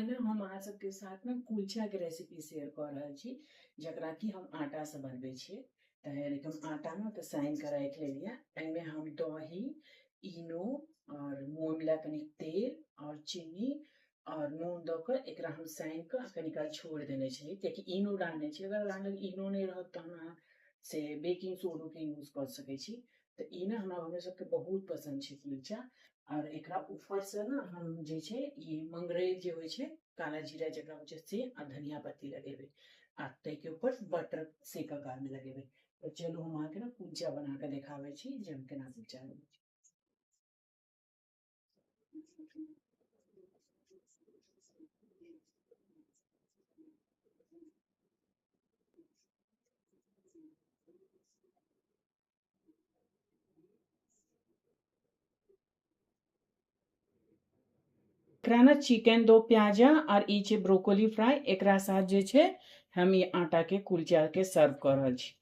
ना हम अहाँ सबके साथ में कुलचा के रेसिपी शेयर कर रहा छी, जकरा कि हम आटा से बनबे छिए। तो हम आटा ना तो साइन के रख लिया। एमे हम दही, इनो और मुँह मिला कनी तेल और चीनी और नून दऽ कऽ एकरा हम साइन कऽ कनी काल छोड़ देने छलिए, कियाकि इनो डालने छी। अगर अहाँ लग इनो नहीं रहत तहन अहाँ से बेकिंग सोडो के यूज कर सकै छी। तो ई ना हमरा हमें सबके बहुत पसंद छै कुलचा। और एकरा ऊपर से ना हम जे छै ई मंगरैल जे होय छै, काला जीरा जकरा होय छै से आ धनिया पत्ती लगेबै आ तै के ऊपर बटर सेका काल में लगेबै। तो चलू हम अहाँके ना कुलचा बना के देखाबै छी जे हम केना कुलचा बनबै छी। एकरा ना चिकन दो प्याजा और ई छै ब्रोकोली फ्राई, एकरा साथ जे छै हम ई आटा के कुलचा के सर्व कर रहल छी।